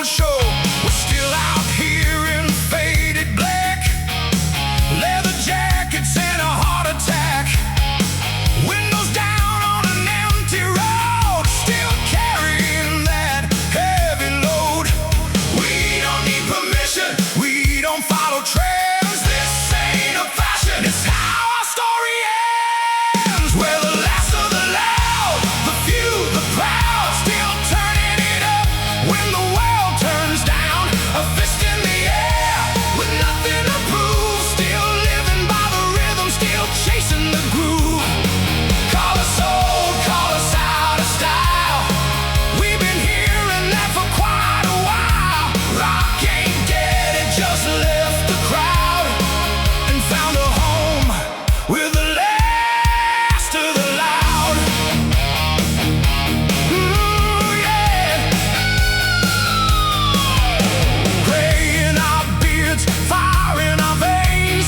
road show. We're still out here in faded black, leather jackets and a heart attack. Windows down on an empty road, still carrying that heavy load. We don't need permission, we don't follow trends. This ain't a fashion, it's how our story ends. We're the last of the loud, the few, the proud, still turning it up when the world turns down. A fist in the air with nothing to prove, still living by the rhythm, still chasing the groove. Call us old, call us out of style, we've been hearing that for quite a while. Rock ain't dead, it just left the crowd and found a home with the last of the loud. Ooh, yeah. Gray in our beards, fire in our veins,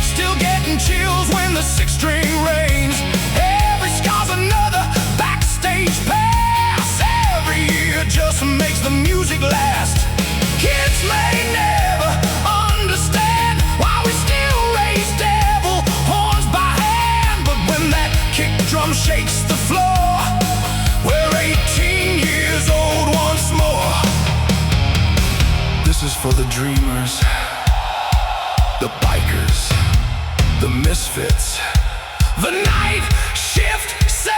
still getting chills when the sixth string rains. Every scar's another backstage pass, every year just makes the music last. Kids may never understand why we still raise devil horns by hand, but when that kick drum shakes the floor, we're 18 years old once more. This is for the dreamers, the bikers, the misfits, the night shift saints,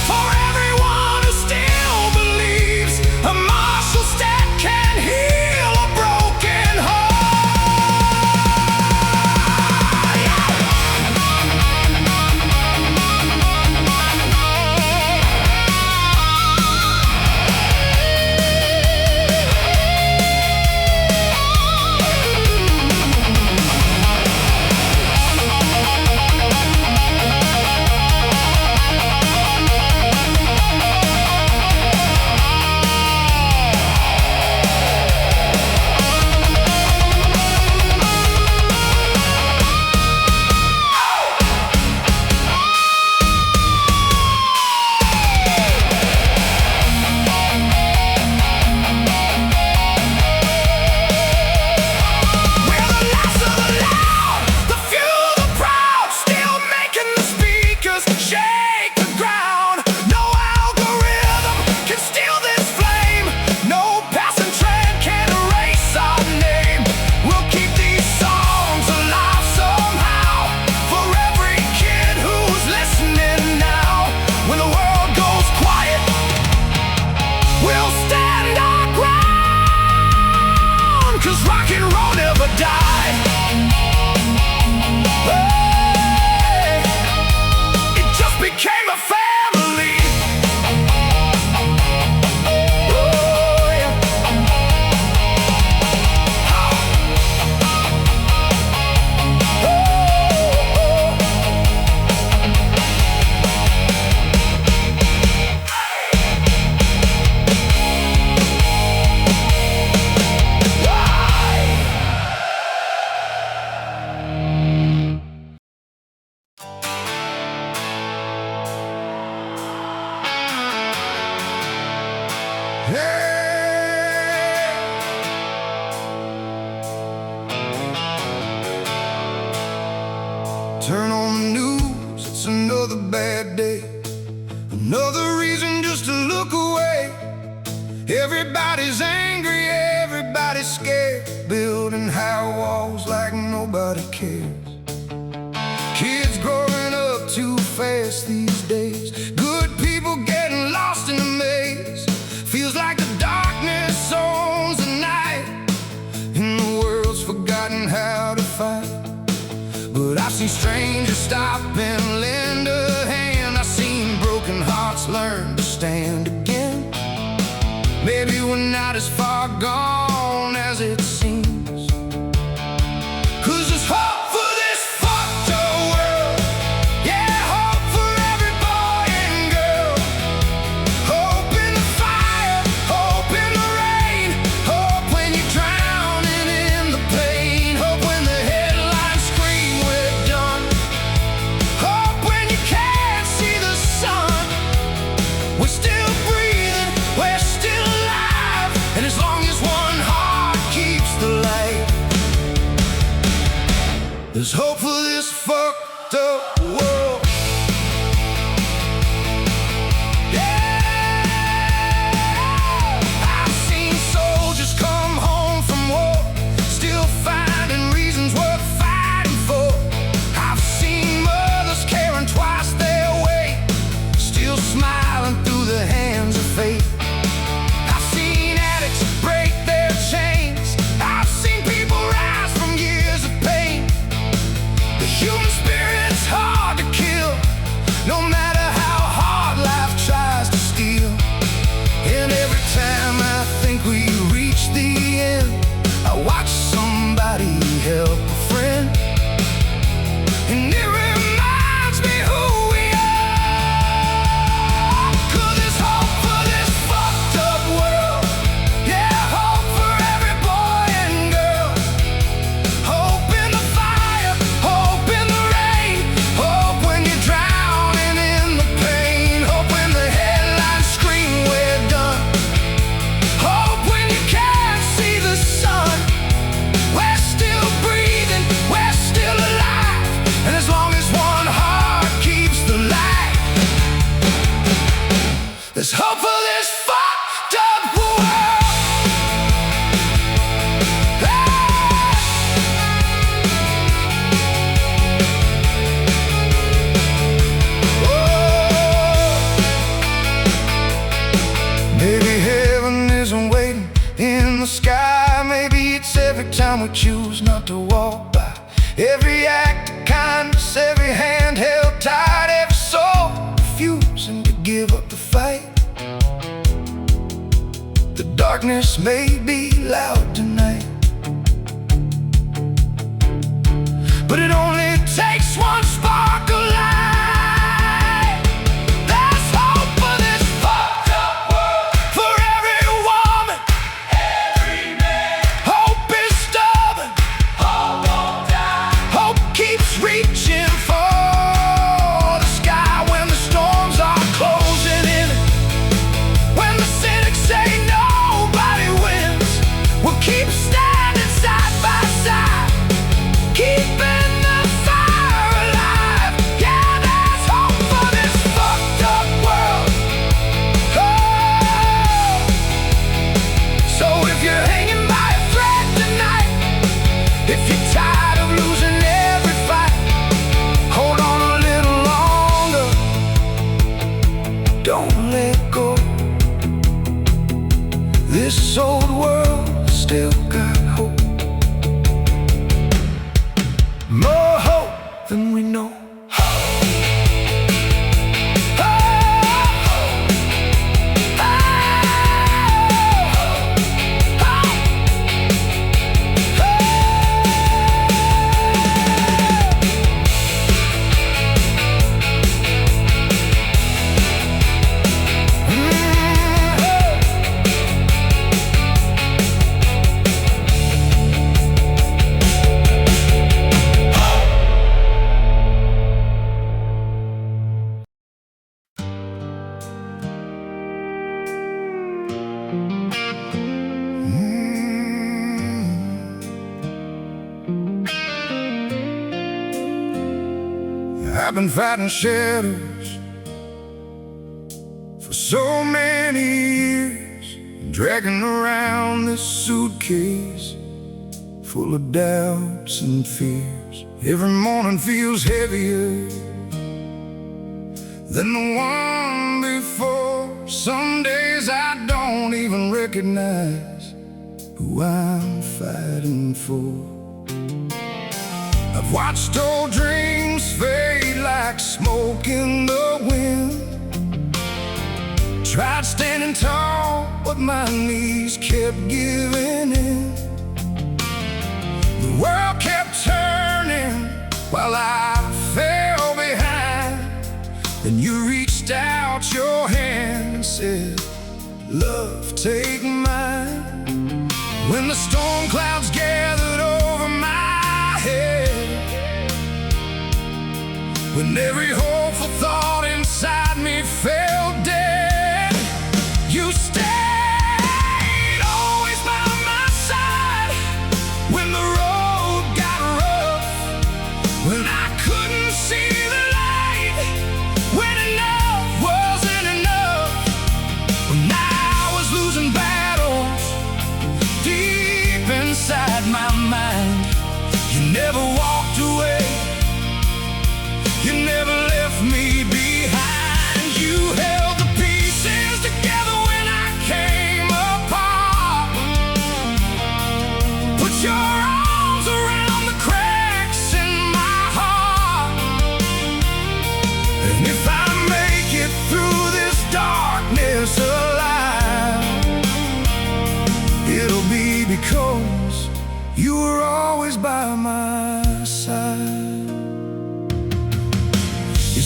for everyone who still believes a martial step can heal a broken Turn on the news, it's another bad day, another reason just to look away. Everybody's angry, everybody's scared, building high walls like nobody cares. Kids growing up too fast these days, good people getting lost in the maze. Feels like the darkness owns the night, and the world's forgotten how to fight. But I've seen strangers stop and lend a hand, I've seen broken hearts learn to stand again. Maybe we're not as far gone as it seems, 'cause there's hope for this fucked up world. Yeah, hope for every boy and girl. Hope in the fire, hope in the rain. Hope when you're drowning in the pain. Hope when the headlines scream we're done. Hope when you can't see the sun. We're still breathing, we're still alive. The darkness may be loud tonight, but it only takes one spark of light. There's hope for this fucked up world, for every woman, every man. Hope is stubborn, hope won't die. Hope keeps reaching for the sky when the storms are closing in. When the cynics say nobody wins, we'll keep standing side by side, keeping the fire alive. Yeah, there's hope for this fucked up world. Oh. So if you're hanging by a thread tonight, if you're tired of losing every fight, hold on a little longer, don't let go. This old world still got hope, more hope than we know. I've been fighting shadows for so many years, dragging around this suitcase full of doubts and fears. Every morning feels heavier than the one before. Some days I don't even recognize who I'm fighting for. I've watched old dreams fade like smoke in the wind. Tried standing tall, but my knees kept giving in. The world kept turning while I fell behind. Then you reached out your hand and said, "Love, take mine." When the storm clouds gathered over my head, when every hopeful thought inside me fell dead, you stayed always by my side. When the road got rough, when I couldn't see the light, when enough wasn't enough, when I was losing battles deep inside my mind, you never walked away. You never left me behind. You held the pieces together when I came apart. Put your arms around the cracks in my heart. And if I make it through this darkness alive, it'll be because you were always by my side.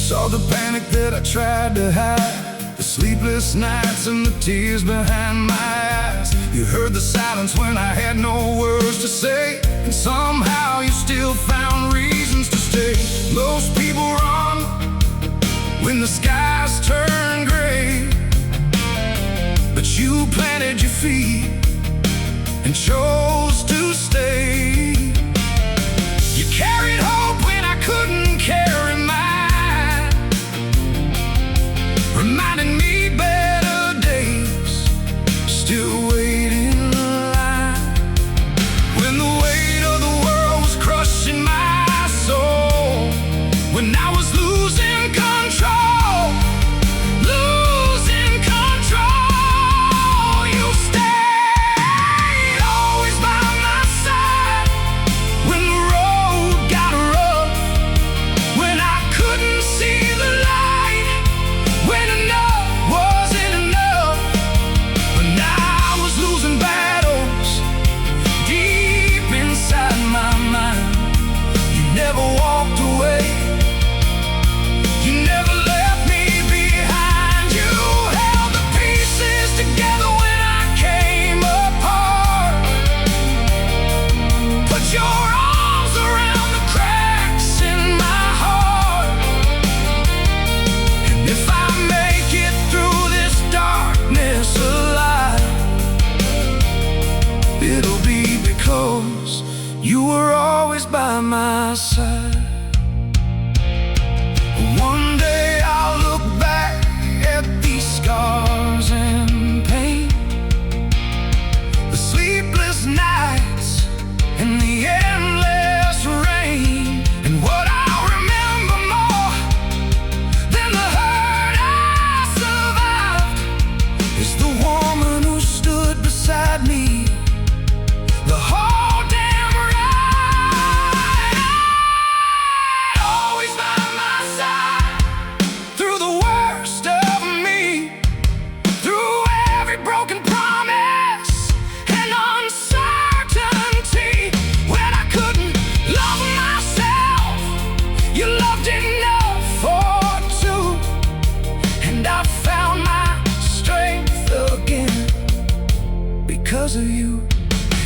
Saw the panic that I tried to hide, the sleepless nights and the tears behind my eyes. You heard the silence when I had no words to say, and somehow you still found reasons to stay. Most people run when the skies turn gray, but you planted your feet and chose to stay. You carried hope when I couldn't carry mine, reminding me better days still wait in line. When the weight of the world was crushing my soul, when I was losing control, you stayed always by my side. When the road got rough, when I couldn't see the light, when enough wasn't enough, when I was You were always by my side. One day I'll look back at these scars and pain, the sleepless nights and the endless rain. And what I'll remember more than the hurt I survived is the woman who stood beside me the whole damn ride. Always by my side, through the worst of me, through every broken promise and uncertainty. When I couldn't love myself, you loved enough for two. And I found my strength again because of you.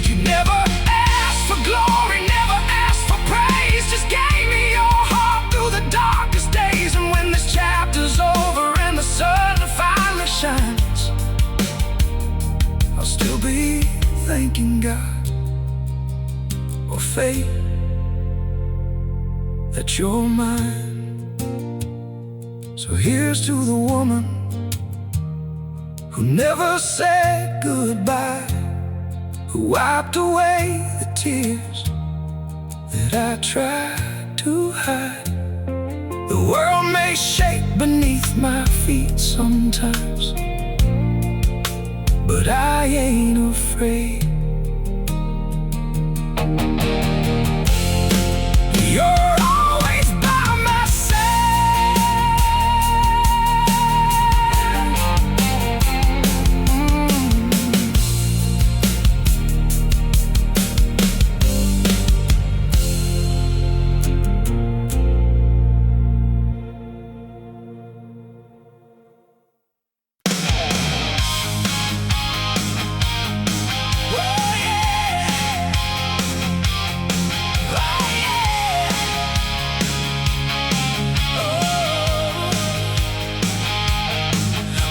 You never asked for glory, never asked for praise, just gave me your heart through the darkest days. And when this chapter's over and the sun finally shines, I'll still be thanking God or fate that you're mine. So here's to the woman who never said goodbye, who wiped away the tears that I tried to hide. The world may shake beneath my feet sometimes, but I ain't afraid. You're always by my side.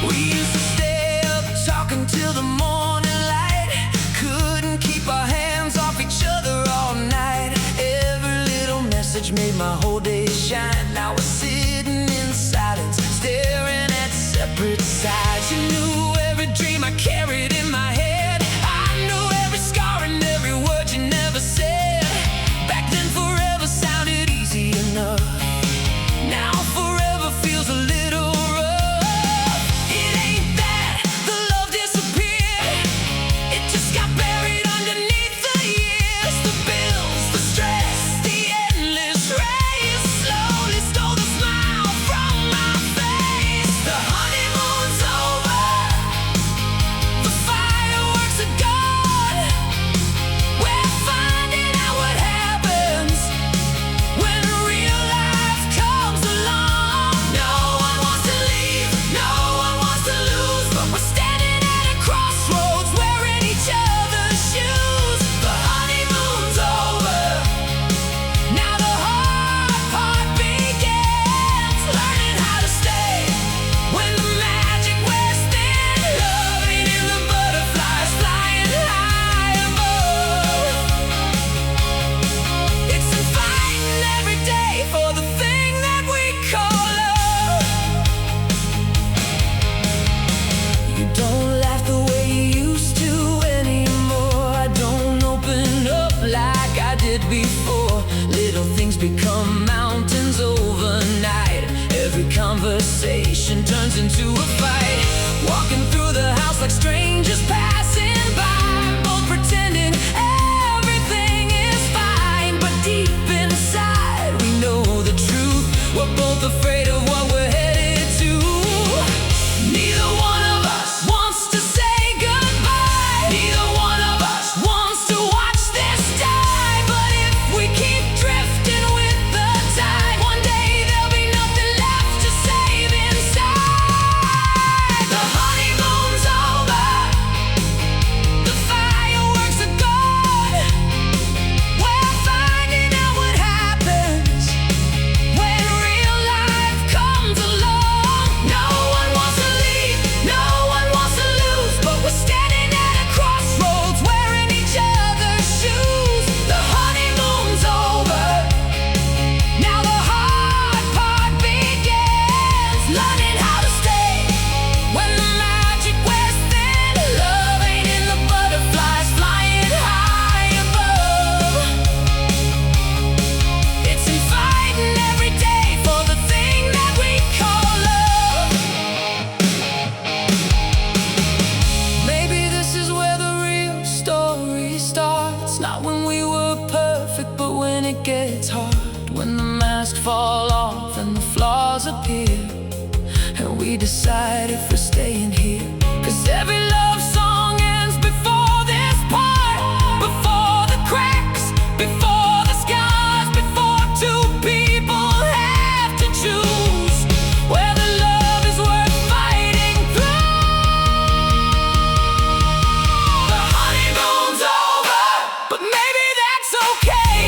We used to stay up talking till the morning light, couldn't keep our hands off each other all night. Every little message made my whole day shine. Now we're sitting in silence, staring at separate sides. You knew every dream I carried in my head, I knew every scar and every word you never said. Back then forever sounded easy enough, now forever feels a little rough. It ain't that the love disappeared, it just got buried underneath the years. The bills, the stress, the endless race slowly stole the smile from my face. The honeymoon's over, the fireworks are gone. We're finding out what happens when real life comes along. No one wants to leave, no one wants to lose, but we're standing at a crossroads, wearing each other's shoes. The honeymoon's over, now the hard part begins. Learning how to stay when the magic wears thin, loving in the butterflies flying high above. It's been fighting every day for the thing that we call love. You don't laugh the way you used to anymore, I don't open up like I did before. Little things become mountains overnight, every conversation turns into a fight. Walking through the house like strangers passing by, both pretending everything is fine, but deep inside we know the truth. We're both afraid of what we're headed to. Neither one of us wants to say goodbye, neither one of us wants to watch this die. But if we keep drifting with the it gets hard, when the masks fall off and the flaws appear, and we decide if we're staying here. 'Cause every love song ends before this part, before the cracks, before the scars, before two people have to choose whether love is worth fighting through. The honeymoon's over, but maybe that's okay.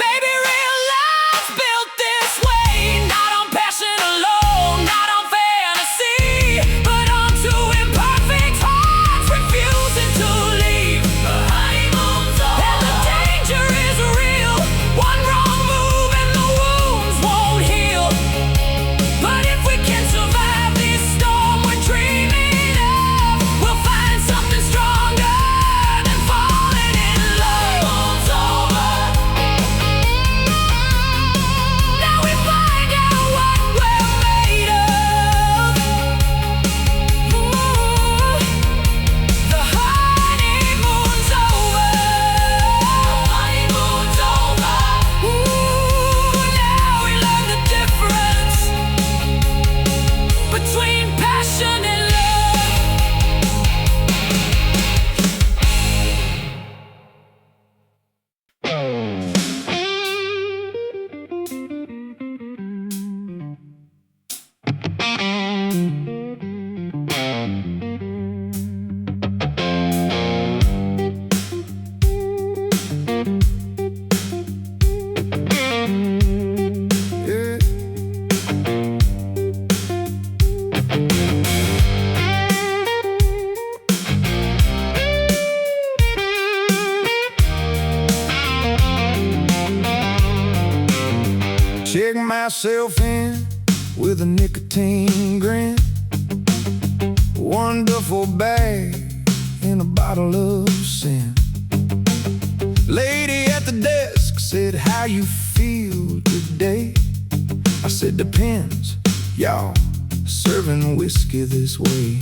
Maybe real love's built this way, not on passion alone, not on fantasy, but on two imperfect hearts refusing to leave. The honeymoon's over, and the danger is real. One wrong move and the wounds won't heal. But if we can survive this storm we're dreaming of, we'll find something stronger than falling in love. The honeymoon's over. Now we find out what we're made of. The honeymoon's over. Honeymoon's over. Now we learn the difference between passion and love. Yeah. Check myself in with a nicotine grin, wonderful bag and a bottle of sin. Lady at the desk said, "How you feel today?" I said, "Depends, y'all serving whiskey this way."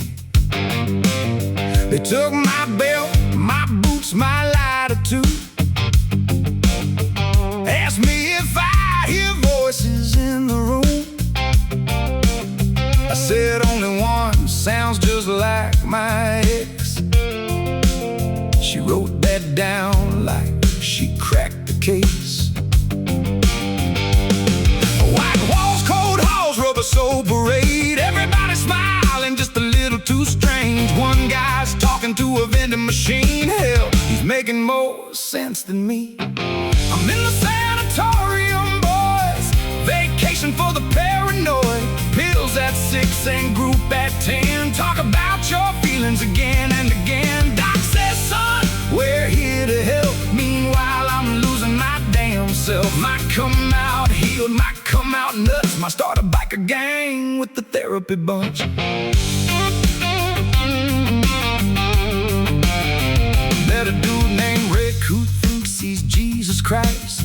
They took my belt, my boots, my lighter too. Asked me if I hear voices in the room. I said, "Only one, sounds just like my ex." She wrote that down like she cracked the case. White walls, cold halls, rubber soul parade. Everybody smiling, just a little too strange. One guy's talking to a vending machine. Hell, he's making more sense than me. I'm in the sanatorium, boys. Vacation for the paranoid. Pills at 6 and group at 10. Talk about your feelings again and again. Doc says, "Son, we're here to help." Meanwhile, I'm losing my damn self. Might come out healed, might come out nuts. Might start a biker gang with the therapy bunch. Met a dude named Rick who thinks he's Jesus Christ.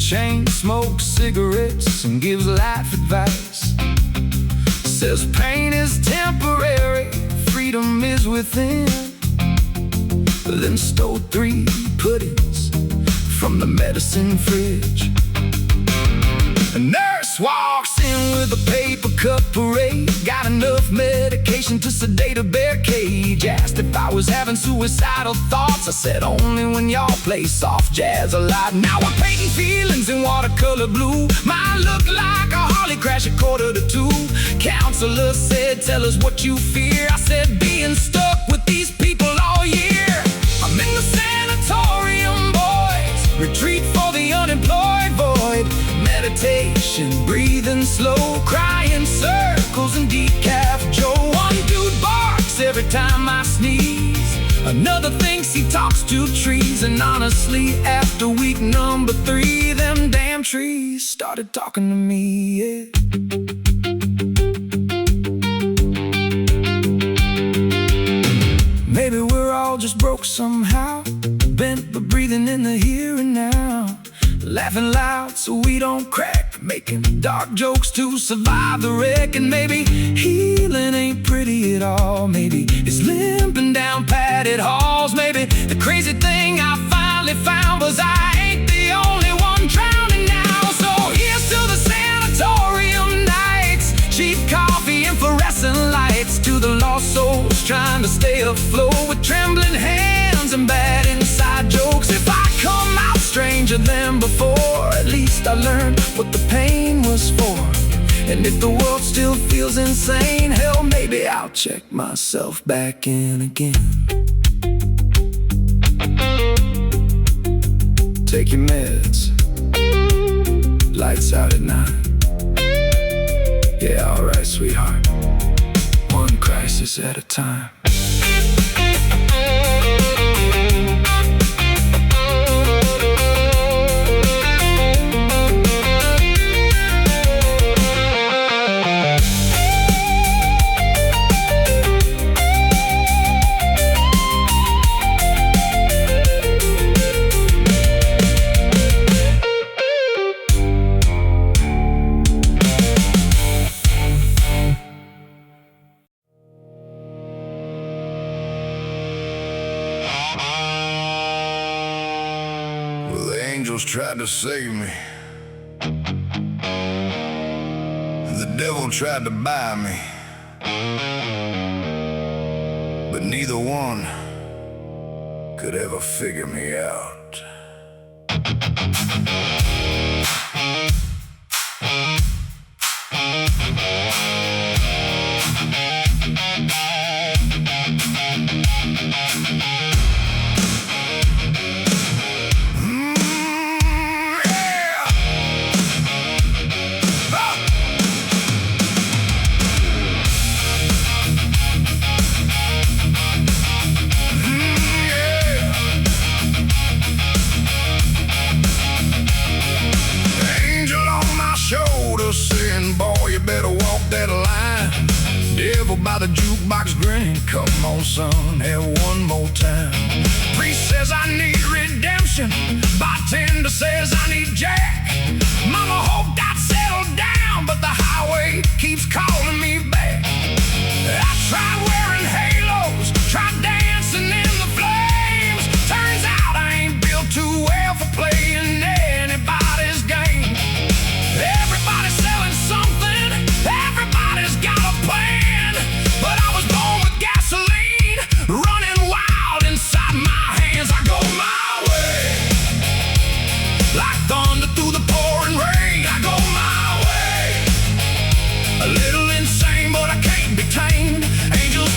Chain smokes cigarettes and gives life advice. Says pain is temporary, freedom is within. Then stole 3 puddings from the medicine fridge. A nurse walks in with a paper cup parade. Got enough medication to sedate a bear cage. Asked if I was having suicidal thoughts. I said, "Only when y'all play soft jazz a lot." Now we're painting feelings in watercolor blue. Mine look like a Harley crash at 1:45. Counselor said, "Tell us what you fear." I said, "Being stuck with these people all year." I'm in the sanatorium, boys. Retreat for the unemployed void. Meditation, breathing slow, crying circles in decaf Joe. One dude barks every time I sneeze. Another thinks he talks to trees. And honestly, after week number 3, them damn trees started talking to me, yeah. Maybe we're all just broke somehow, bent but breathing in the here and now. Laughing loud so we don't crack, making dark jokes to survive the wreck. And maybe healing ain't pretty at all. Maybe it's limping down padded halls. Maybe the crazy thing I finally found was I ain't stay afloat with trembling hands and bad inside jokes. If I come out stranger than before, at least I learned what the pain was for. And if the world still feels insane, hell, maybe I'll check myself back in again. Take your meds, lights out at night. Yeah, alright, sweetheart, one crisis at a time. Well, the angels tried to save me. The devil tried to buy me. But neither one could ever figure me out. Saying, boy, you better walk that line. Devil by the jukebox grinning, come on, son, have one more time. Priest says I need redemption, bartender says I need Jack. Mama hoped I'd settle down, but the highway keeps calling me back. I tried wearing halos, tried dancing in the flames. Turns out I ain't built too well for playing anybody's game. Everybody's selling something, everybody's got a plan. But I was born with gasoline, running wild inside my hands. I go my way, like thunder through the pouring rain. I go my way, a little insane, but I can't be tamed. Angels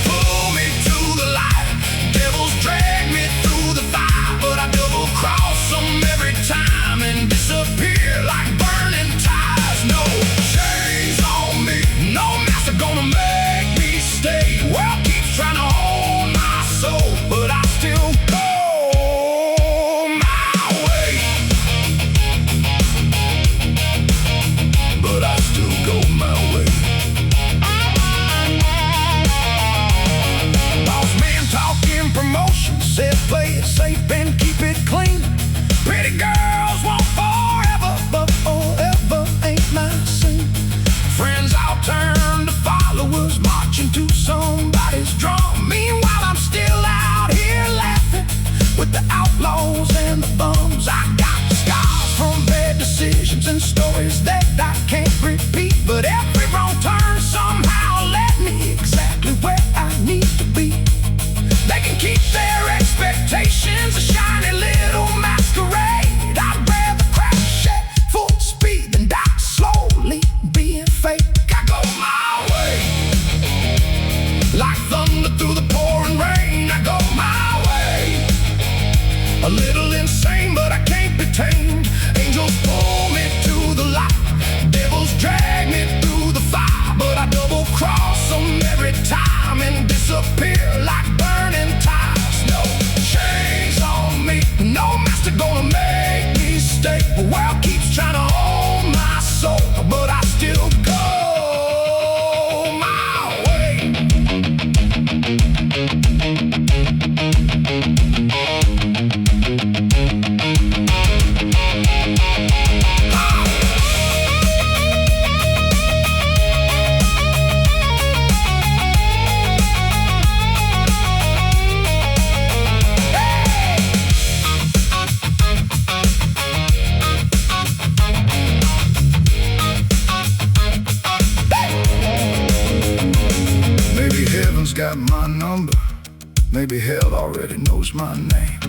Maybe hell already knows my name.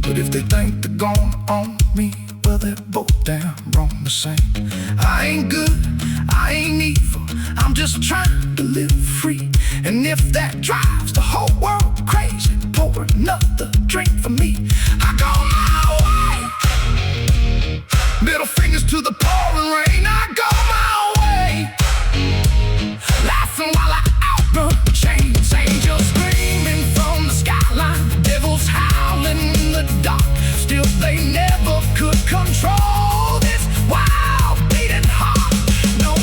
But if they think they're gonna own me, well, they're both damn wrong the same. I ain't good, I ain't evil, I'm just trying to live free. And if that drives the whole world crazy, pour another drink for me. I go my way. Middle fingers to the pouring rain. I go my way. Laughing while I outrun chains. Angels screaming from the skyline, devils howling in the dark. Still they never could control this wild beating heart. No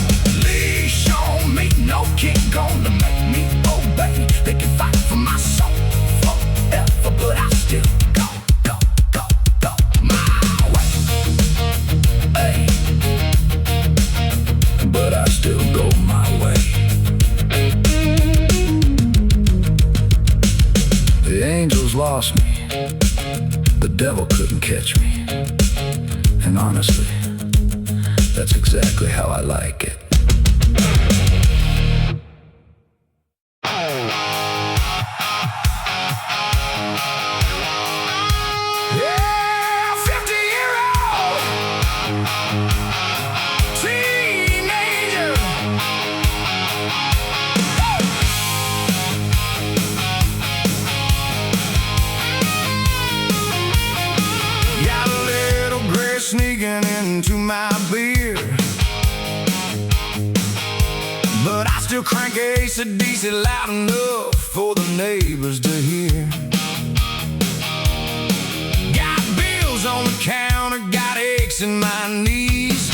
leash on me, no king gonna make me obey. They can fight for my soul forever, but I still go my way. Hey. But I still go my way. The angels lost me, the devil couldn't catch me. And honestly, that's exactly how I like it. Yeah, 50-year-old teenager. Got a little gray sneaking into my beer, but I still crank AC/DC loud enough for the neighbors to hear. Got bills on the counter, got aches in my knees.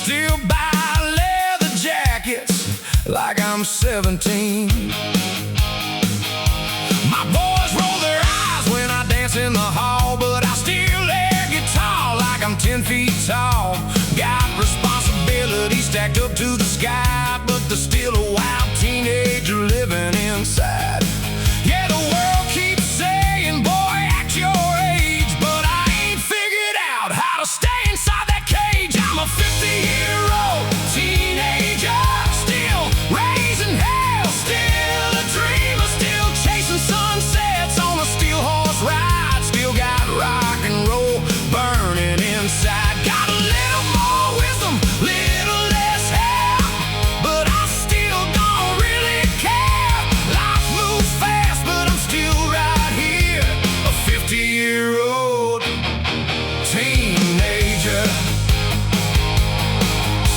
Still buy leather jackets like I'm 17. My boys roll their eyes when I dance in the hall, but I still air guitar like I'm 10 feet tall. Got responsibility stacked up to the sky, but there's still a wild teenager living inside. Yeah, the world keeps saying, boy, act your age, but I ain't figured out how to stay inside that cage. I'm a 50-year-old teenager, still raising hell, still a dreamer, still chasing sunsets on a steel horse ride. Still got rock and roll burning inside. Got a little more wisdom, little less hair, but I still don't really care. Life moves fast, but I'm still right here, a 50-year-old teenager.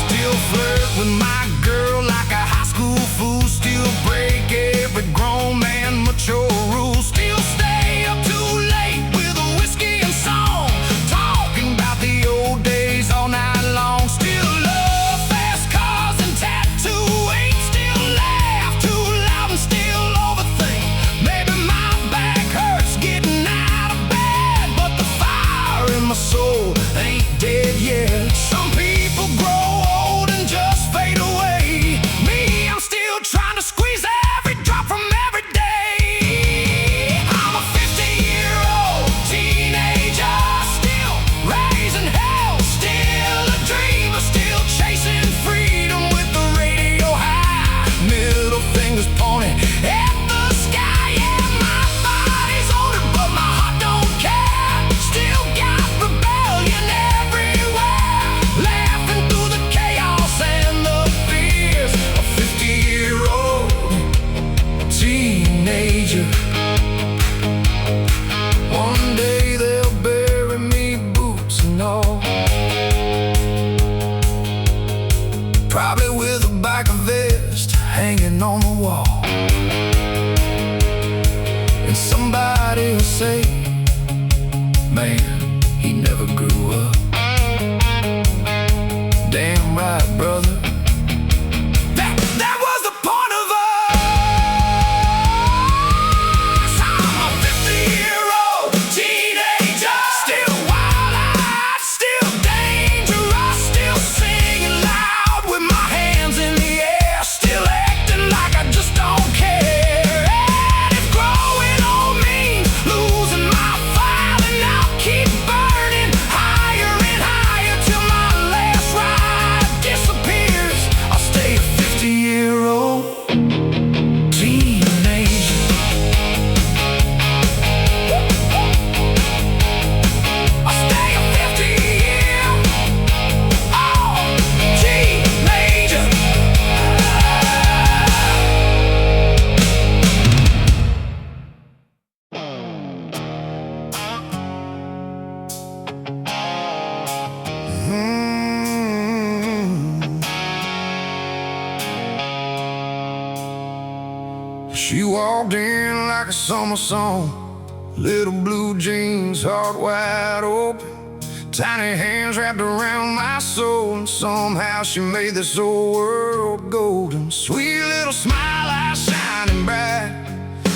Still flirt with my girl like a high school fool. Still break every grown man mature rule. Still stay up too late with a whiskey and song, talking about the old days all night long. Still love fast cars and tattooing. Still laugh too loud and still overthink. Maybe my back hurts getting out of bed, but the fire in my soul ain't dead yet. Some people grow old and just fade away. Me, I'm still trying to squeeze every drop from every day. I'm a 50-year-old teenager, still raising hell, still a dreamer, still chasing freedom with the radio high. Middle fingers pointing at the sky. Yeah, my body's older, but my heart don't care. Still got rebellion everywhere, laughing through the chaos and the fears. A 50-year-old teenager. One day they'll bury me, boots and all, probably with a biker vest hanging on the wall. And somebody will say, man, he never grew up. Damn right, brother. That was the point of us. I'm a 50-year-old teenager, still wild-eyed, still dangerous, still singing loud with my hands in the air, still acting like I just don't care. And if growing old means losing my fire, then I'll keep burning higher wind like a summer song. Little blue jeans, heart wide open, tiny hands wrapped around my soul. And somehow she made this old world golden. Sweet little smile, eyes shining bright.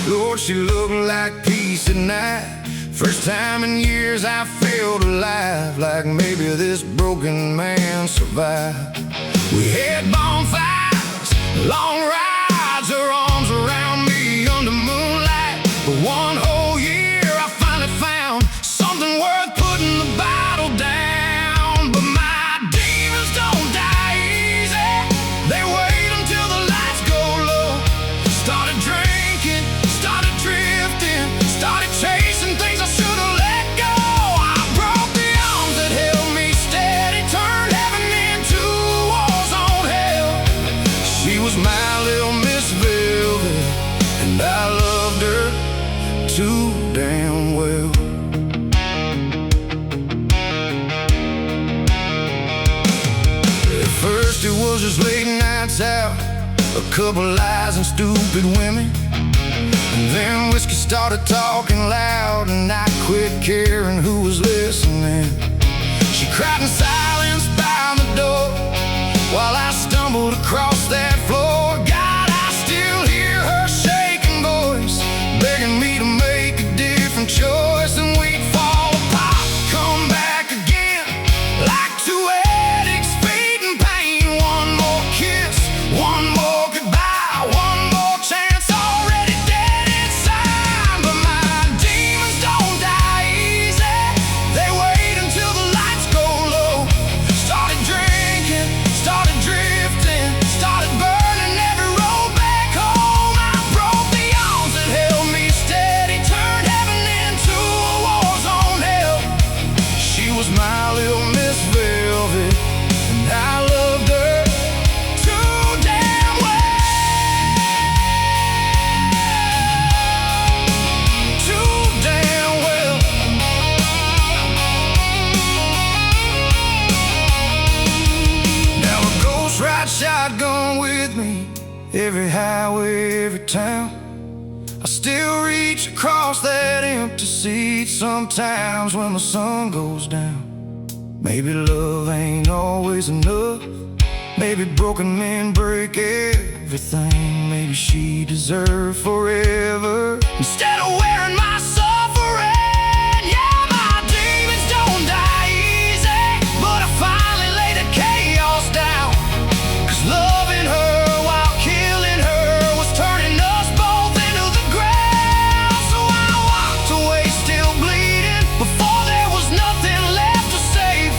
Lord, she looked like peace at night. First time in years I felt alive, like maybe this broken man survived. We had bonfires, long rides, her arms around me under moonlight. But one whole year I finally found something worth putting the bottle down. But my demons don't die easy, they wait until the lights go low. Started drinking, started drifting, started chasing things I should have let go. I broke the arms that held me steady, turned heaven into war-zone hell. She was my little Miss Velvet, and I loved her too damn well. At first it was just late nights out, a couple lies and stupid women. And then whiskey started talking loud, and I quit caring who was listening. She cried in silence by the door while I stumbled across that floor. God, I still hear her shaking voice, begging me to make a different choice. And we'd fall apart, come back again, like two addicts fading pain. One more kiss, one more goodbye, one more chance, already dead inside. But my demons don't die easy, they wait until the lights go low. Started drinking, started drifting, started burning every road back home. I broke the arms that held me steady, turned heaven into a war-zone hell. She was my little Miss Velvet, and I loved her too damn well. Too damn well. Now a ghost ride shotgun with me, every highway, every town. I still reach across that empty seat sometimes when the sun goes down. Maybe love ain't always enough, maybe broken men break everything. Maybe she deserved forever instead of wearing my suffering. Yeah, my demons don't die easy, but I finally laid the chaos down. 'Cause loving her while killing her was turning us both into the ground. So I walked away still bleeding before there was nothing left to save.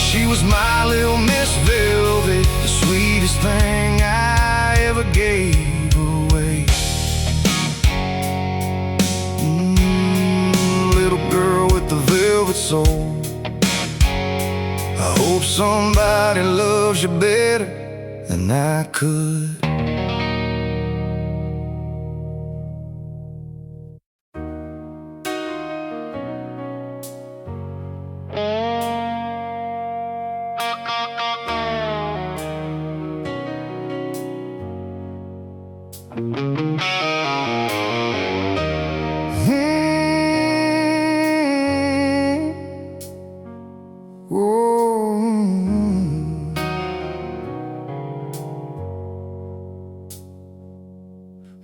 She was my little Miss Velvet, the sweetest thing I ever gave away. Little girl with the velvet soul, I hope somebody loves you better than I could.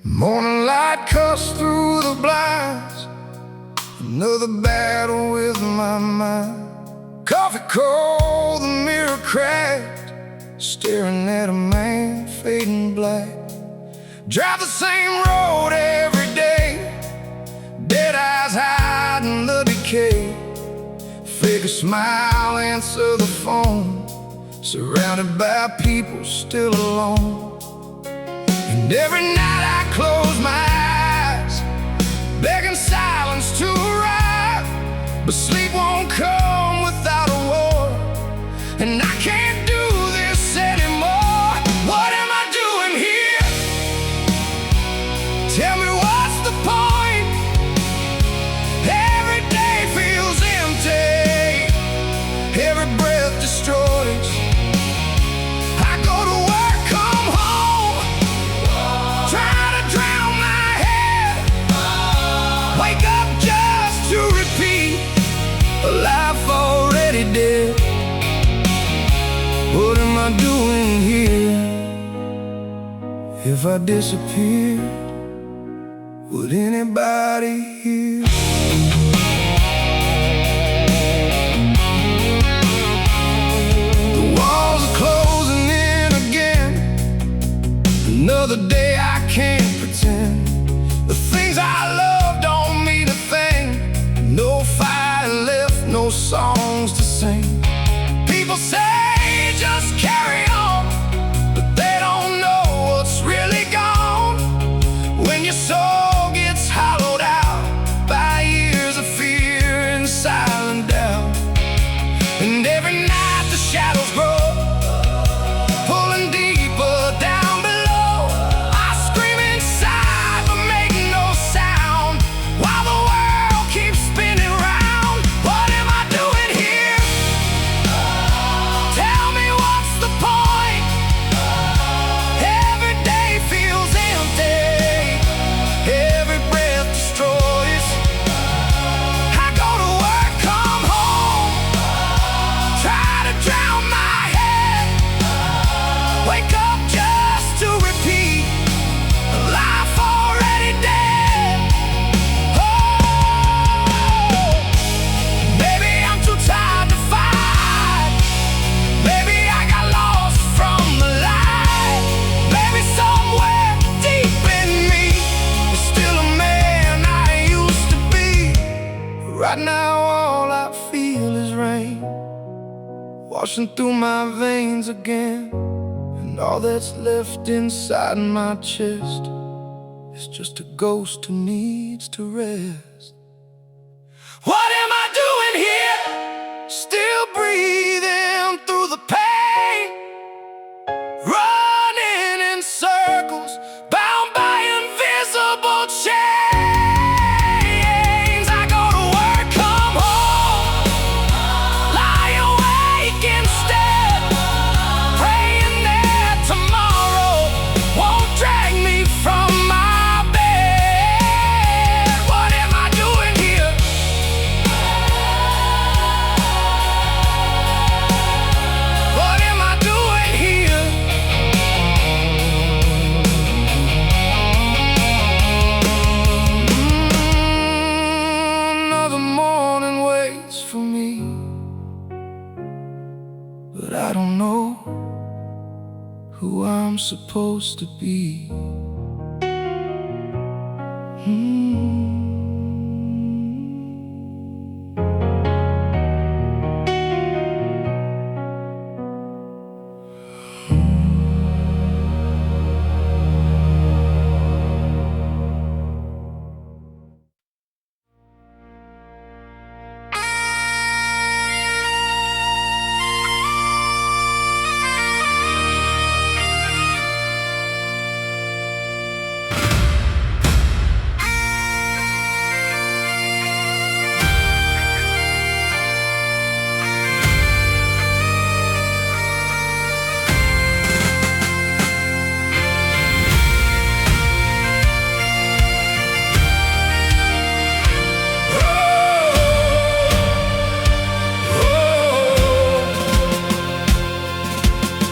Morning light cuts through the blinds, another battle with my mind. Coffee cold, the mirror cracked, staring at a man fading black. Drive the same road every day, dead eyes hiding the decay. Fake a smile, answer the phone, surrounded by people still alone. And every night I close my eyes, begging silence to arrive. But sleep won't come without a war, and I can't do this anymore. What am I doing here? Tell me what's the point? Every day feels empty, every breath destroys. I go to work, come home, try to drown my head If I disappeared, would anybody hear? The walls are closing in again. Another day I can't pretend. The things I love don't mean a thing. No fire left, no songs to sing. People say just carry on, but they don't know what's really gone. When your soul gets hollowed out by years of fear and silent doubt, and every night the shadows grow, pulling deeper down below. I scream inside but make no sound, while the world keeps spinning round. What am I doing here? Tell me what's the point? Every day feels empty, every breath destroys. I go to work, come home, try to drown my head, wake up just to repeat a life already dead. Oh, maybe I'm too tired to fight. Maybe I got lost from the light. Maybe somewhere deep in me is still a man I used to be. Right now all I feel is rain washing through my veins again, and all that's left inside my chest is just a ghost who needs to rest. What am I doing here? Still breathing through the pain, running in circles, bound by invisible chains. I go to work, come home, lie awake instead, praying that tomorrow won't drag me from my bed. What am I doing here? What am I doing here? Another morning waits for me, but I don't know who I'm supposed to be.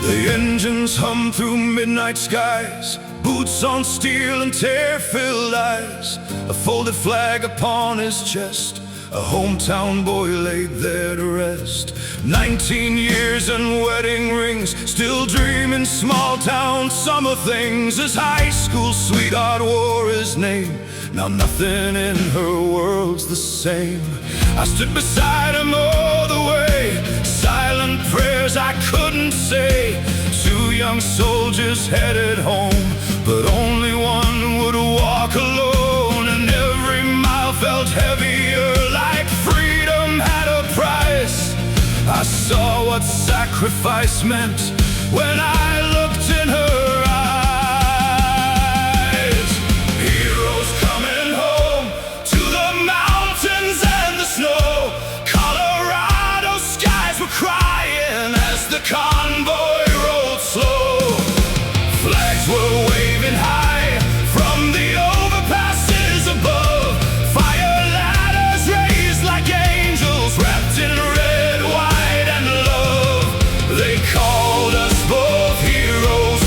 The engines hum through midnight skies, boots on steel and tear-filled eyes. A folded flag upon his chest, a hometown boy laid there to rest. 19 years and wedding rings, still dreaming small-town summer things. His high school sweetheart wore his name. Now nothing in her world's the same. I stood beside him all the way, silent prayers I couldn't say. Two young soldiers headed home, but only one would walk alone. And every mile felt heavier, like freedom had a price. I saw what sacrifice meant when I looked in her eyes. Heroes coming home to the mountains and the snow. Colorado skies were crying as the convoy rolled slow. Flags were waving high from the overpasses above. Fire ladders raised like angels, wrapped in red, white, and love. They called us both heroes,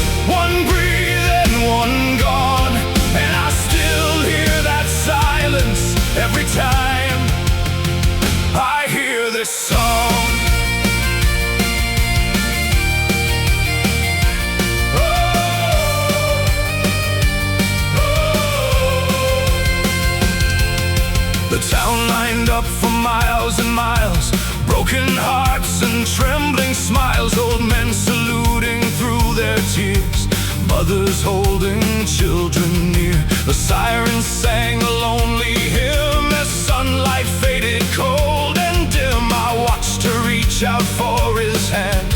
up for miles and miles, broken hearts and trembling smiles, old men saluting through their tears, mothers holding children near. The sirens sang a lonely hymn as sunlight faded cold and dim. I watched her reach out for his hand,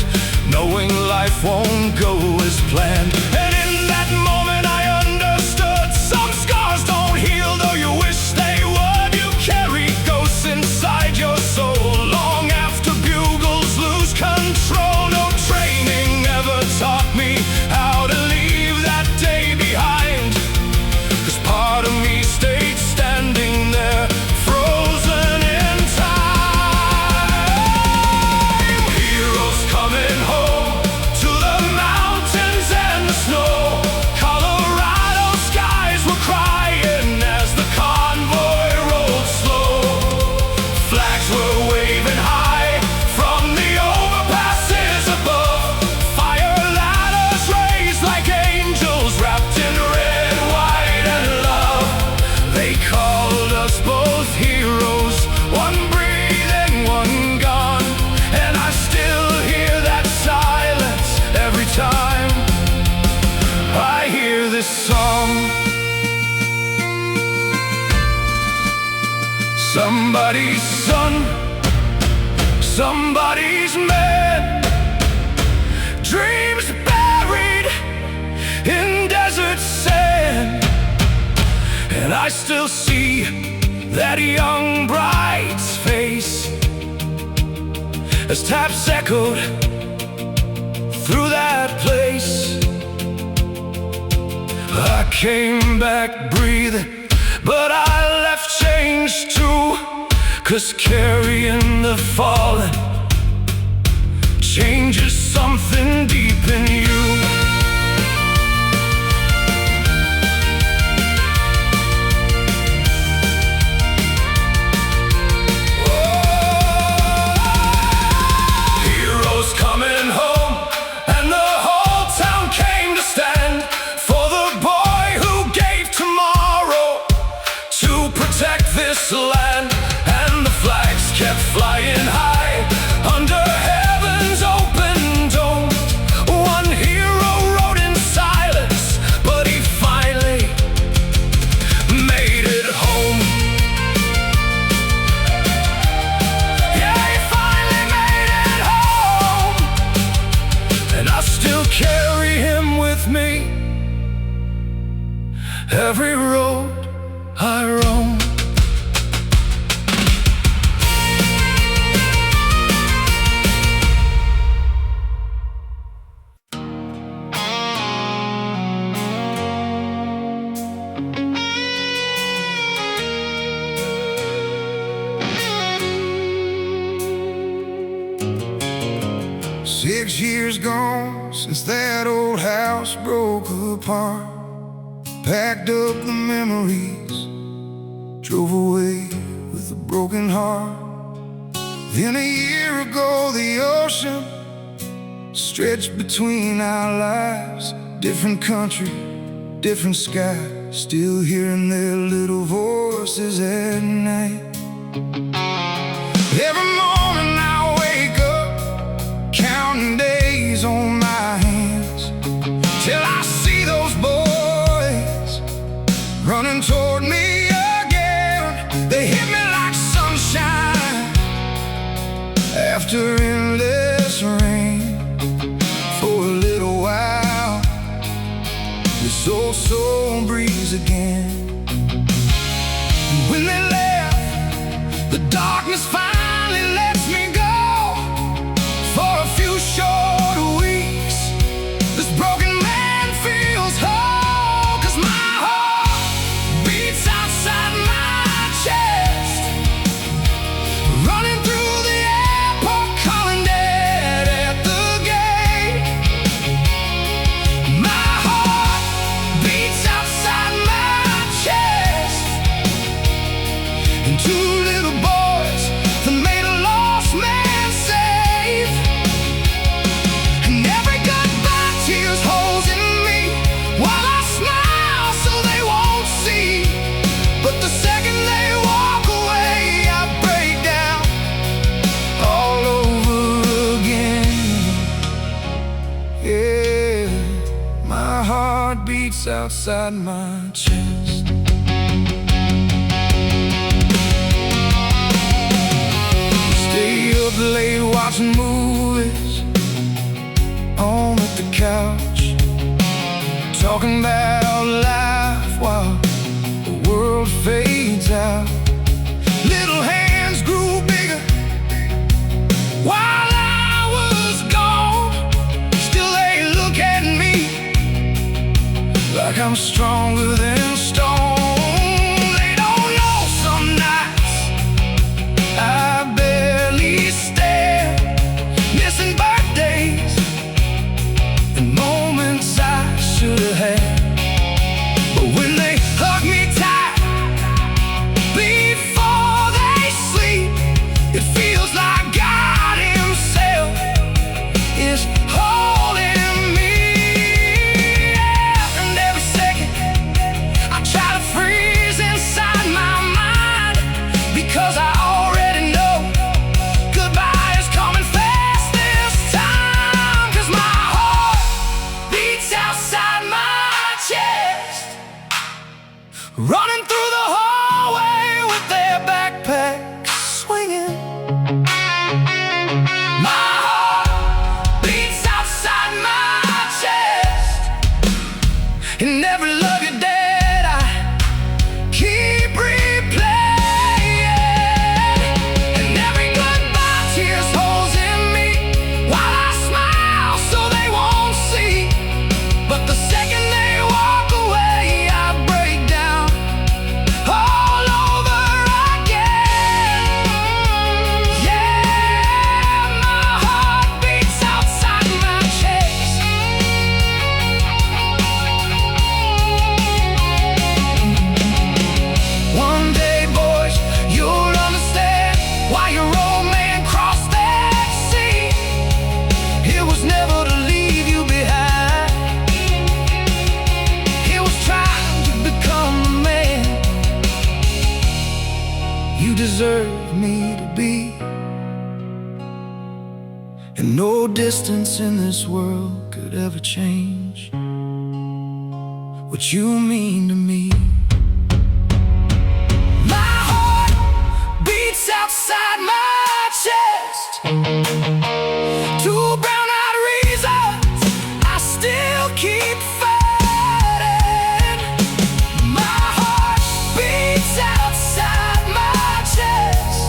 knowing life won't go as planned. And in that moment I understood, some scars don't heal though you wish they would. You carry ghosts inside your soul long after bugles lose control. No training ever taught me how to leave that day behind, 'cause part of me stayed standing there, frozen in time. Heroes coming home to the mountains and the snow. Colorado skies were crying as the convoy rolled slow. Flags were waving high from the overpasses above. Fire ladders raised like angels wrapped in red, white, and love. They called us both heroes, one breathing, one gone. And I still hear that silence every time I hear this song. Somebody's son, somebody's man, dreams buried in desert sand. And I still see that young bride's face as taps echoed through that place. I came back breathing, but I left changed too, 'cause carrying the fallen changes something deep in you. Heroes coming home, and the whole town came to stand for the boy who gave tomorrow to protect this land. And the flags kept flying high under heaven's open dome. One hero rode in silence, but he finally made it home. Yeah, he finally made it home. And I still carry him with me every road I roam. Six years gone since that old house broke apart. Packed up the memories, drove away with a broken heart. Then a year ago the ocean stretched between our lives. Different country, different sky, still hearing their little voices at night. Every morning I wake up counting days on my hands, till I see those boys running toward me again. They hit me like sunshine after endless rain. For a little while this old soul breeze again. And when they left, the darkness finally lets me go for a few short weeks. This broken man feels whole, 'cause my heart beats outside my chest, running through the airport, calling dead at the gate. My heart beats outside my chest, and two little boys that made a lost man safe. And every goodbye tears holes in me while I smile so they won't see. But the second they walk away, I break outside my chest. Stay up late watching movies on at the couch, talking about life while the world fades out. Little hands grew bigger while I was gone. Still they look at me like I'm stronger than stone. They don't know some nights I barely stand, missing birthdays and moments I should have had. But when they hug me tight before they sleep, it feels like God himself is holding me. Yeah. And every second I try to freeze inside my mind, because I already know goodbye is coming fast this time. 'Cause my heart beats outside my chest, running through the hallway with their backpacks swinging. My heart beats outside my chest, and every lucky day I keep replaying. And every goodbye tears holes in me while I smile so they won't see. But the second they walk away, I break down all over again. Yeah, my heart beats outside my chest. One day, boys, you'll understand why your old man crossed that sea. It was never to leave you behind. He was trying to become the man you deserve me to be. And no distance in this world could ever change what you mean to me. My heart beats outside my chest. Two brown-eyed reasons I still keep fighting. My heart beats outside my chest,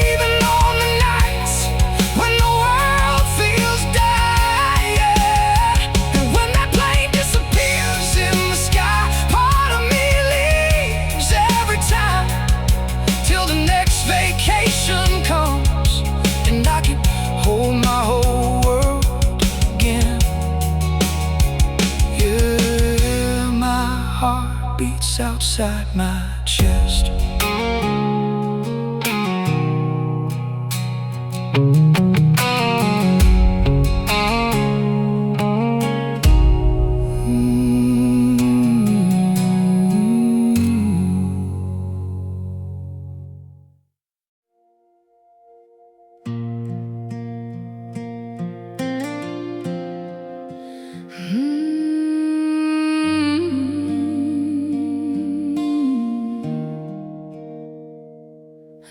even on the nights when the world feels dying. And when that plane disappears in the sky, part of me leaves every time, till the next vacation comes and I can hold my whole world again. Yeah, my heart beats outside my chest.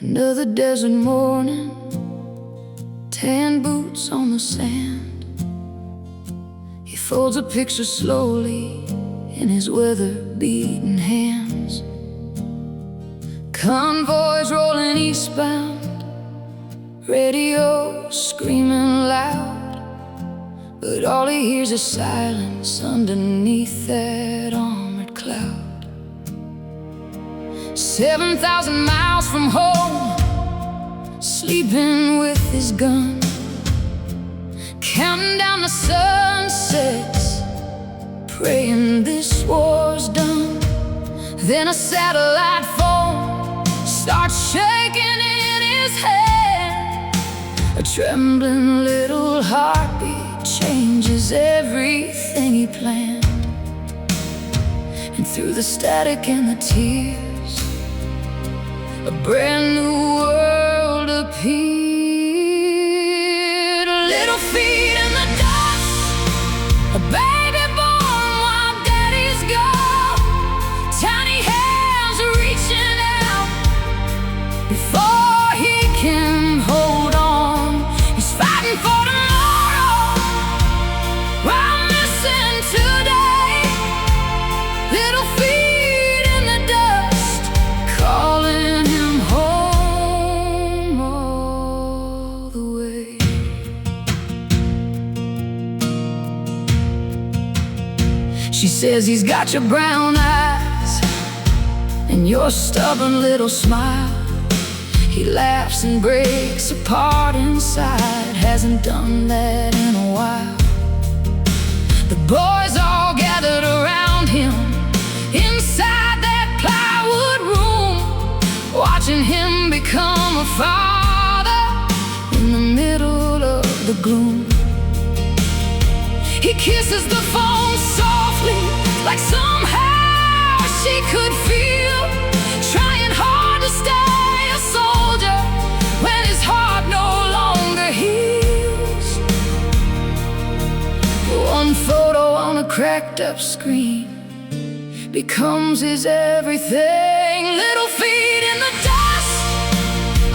Another desert morning, tan boots on the sand. He folds a picture slowly in his weather-beaten hands. Convoys rolling eastbound, radio screaming loud, but all he hears is silence underneath that armored cloud. 7,000 miles from home, sleeping with his gun, counting down the sunsets, praying this war's done. Then a satellite phone starts shaking in his hand. A trembling little heartbeat changes everything he planned. And through the static and the tears, a brand new world appeared. Little feet in the dust, a baby born while says he's got your brown eyes and your stubborn little smile. He laughs and breaks apart inside, hasn't done that in a while. The boys all gathered around him inside that plywood room, watching him become a father in the middle of the gloom. He kisses the phone softly, like somehow she could feel, trying hard to stay a soldier when his heart no longer heals. One photo on a cracked up screen becomes his everything. Little feet in the dust,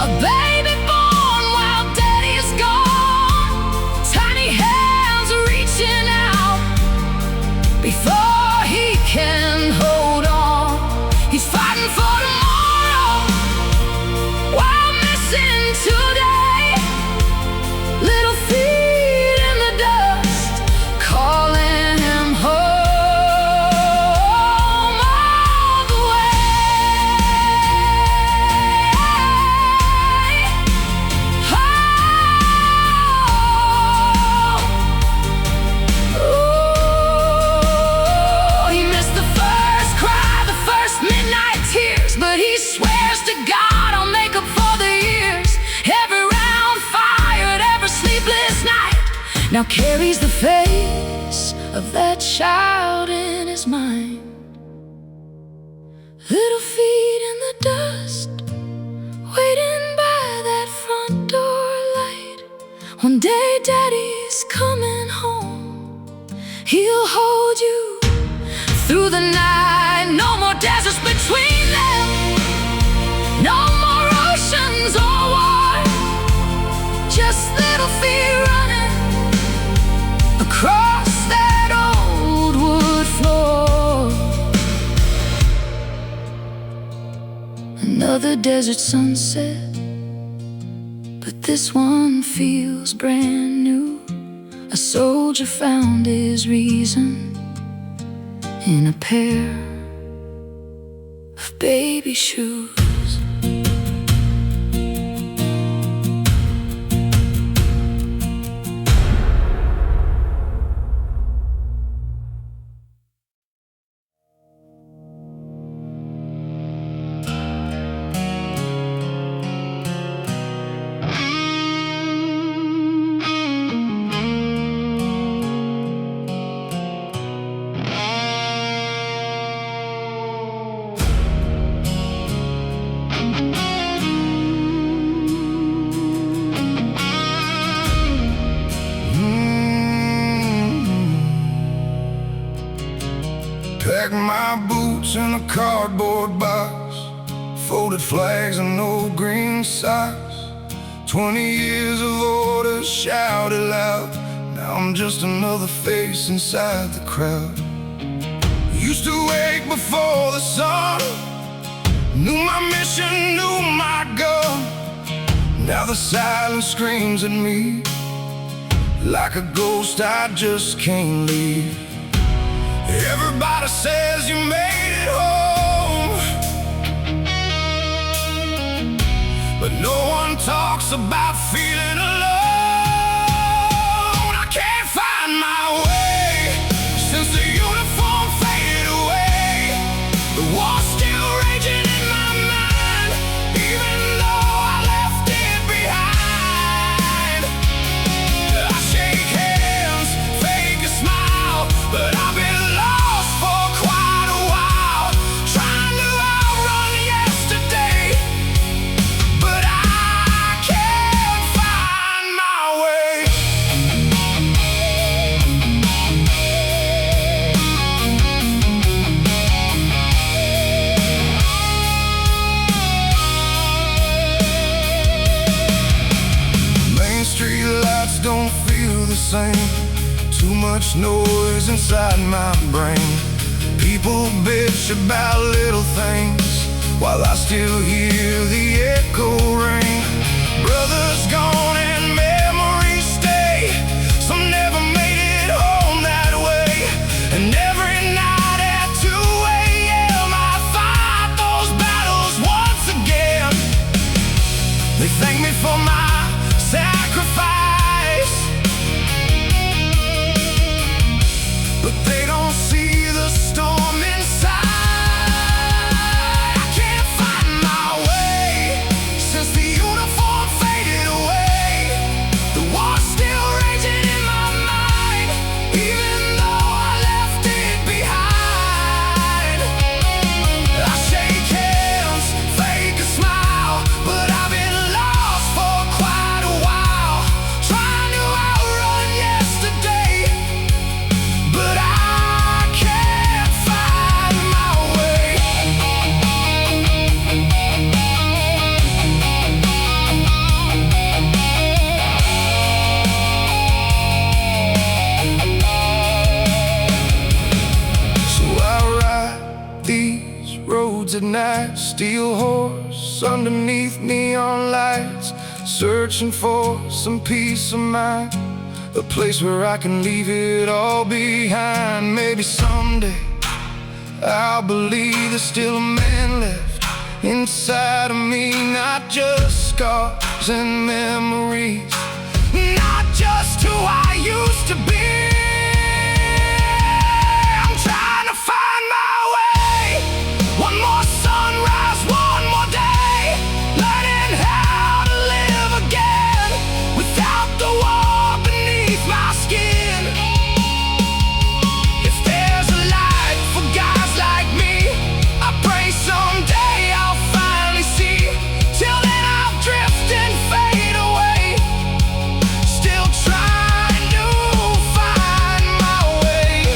a baby born while daddy's gone, tiny hands reaching out before he can hold on. He's fighting for tomorrow while missing today. Little feet in the dust, calling him home all the way. Oh, he missed the first cry, the first midnight tears, but he swears to God I'll make up for the years. Every round fired, every sleepless night now carries the face of that child in his mind. Little feet in the dust, waiting by that front door light. One day daddy's coming home, he'll hold you through the night. No more deserts between them, no more oceans or war, just little feet running across that old wood floor. Another desert sunset, but this one feels brand new. A soldier found his reason in a pair of baby shoes. Packed my boots in a cardboard box, folded flags and no green socks. 20 years of orders shouted loud, now I'm just another face inside the crowd. Used to wake before the sun, knew my mission, knew my gun. Now the silence screams at me like a ghost I just can't leave. Everybody says you made it home, but no one talks about feeling alone. I can't find my way since the uniform faded away. The war's still raging in my mind, even though I left it behind. I shake hands, fake a smile, but I've been don't feel the same. Too much noise inside my brain. People bitch about little things while I still hear the echo ring. Brothers gone and memories stay. Some never made it home that way, and every night night, steel horse underneath neon lights, searching for some peace of mind, a place where I can leave it all behind. Maybe someday I'll believe there's still a man left inside of me, not just scars and memories, not just who I used to be. I'm trying to find my way. One more sunrise, one more day, learning how to live again without the war beneath my skin. If there's a light for guys like me, I pray someday I'll finally see. Till then I'll drift and fade away, still trying to find my way.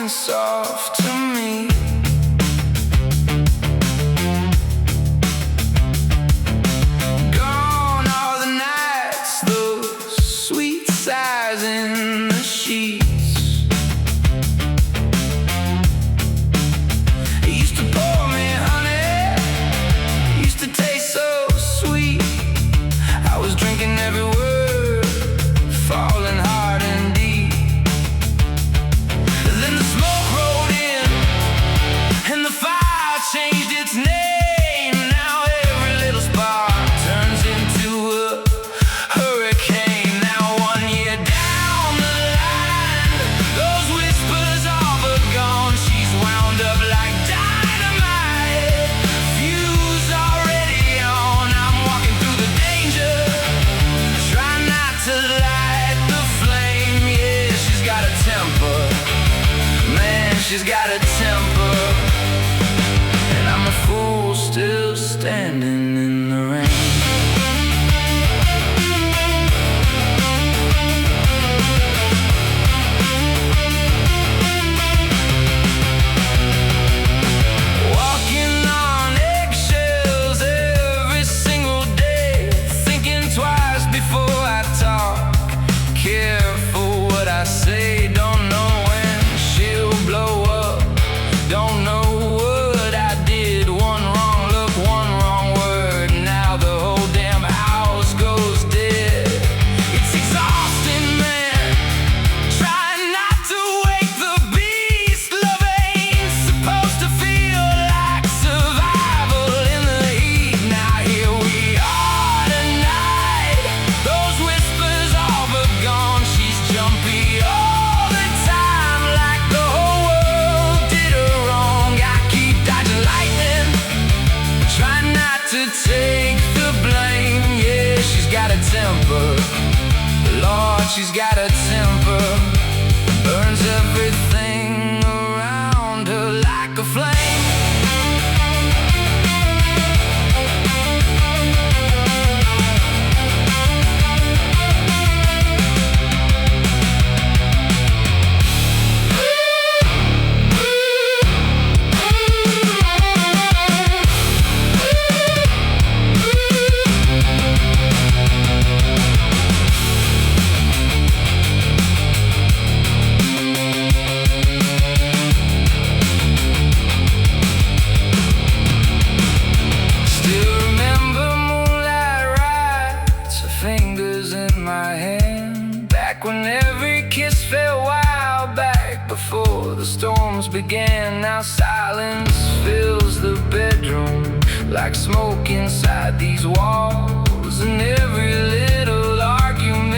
Soft to me, gone all the nights, those sweet sighs in the sheets. It used to pour me honey, used to taste so sweet. I was drinking every word, falling hard and deep. Then the smoke rolled in, and the fire changed its name. Now every little spark turns into a hurricane. Now 1 year down the line, those whispers all but gone. She's wound up like dynamite, fuse already on. I'm walking through the danger, try not to light the flame. Yeah, she's got a temper, man, she's got a temper, and I'm a fool still standing in the rain. Walking on eggshells every single day, thinking twice before I talk, careful what I say, don't know when she'll blow up, don't know what I did. One wrong look, one wrong word, now the whole damn house goes dead. It's exhausting, man, trying not to wake the beast. Love ain't supposed to feel like survival in the heat. Now here we are tonight, those whispers all but gone. She's jumpy all the time, like the whole world did her wrong. I keep dodging lightning, try not to take the blame. Yeah, she's got a temper, Lord, she's got a temper, burns everything around her like a flame. before the storms began. Now silence fills the bedroom like smoke inside these walls, and every little argument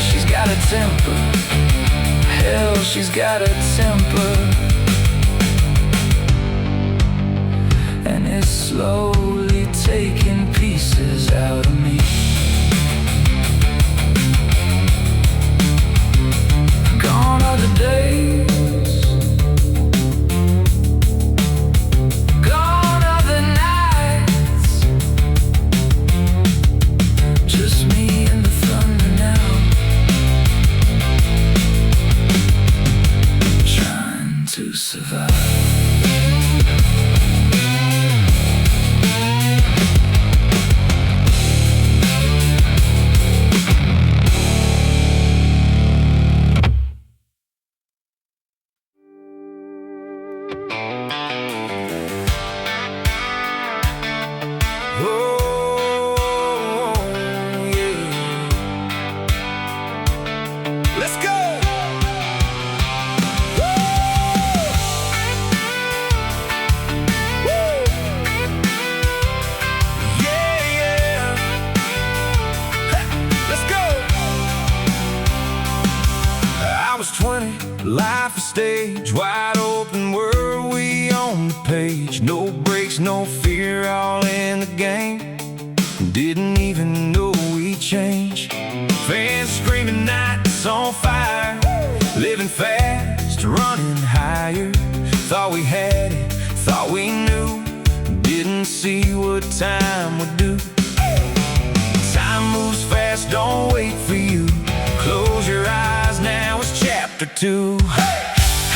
she's got a temper. Hell, she's got a temper. And it's slowly taking pieces out of me. Gone are the days, gone are the nights, just me and the thunder now, trying to survive. Life a stage, wide open world, we on the page. No breaks, no fear, all in the game. Didn't even know we changed. Fans screaming, nights on fire. Living fast, running higher. Thought we had it, thought we knew. Didn't see what time would do. Time moves fast, don't wait for you. Close your eyes, now it's chapter 2. Hey,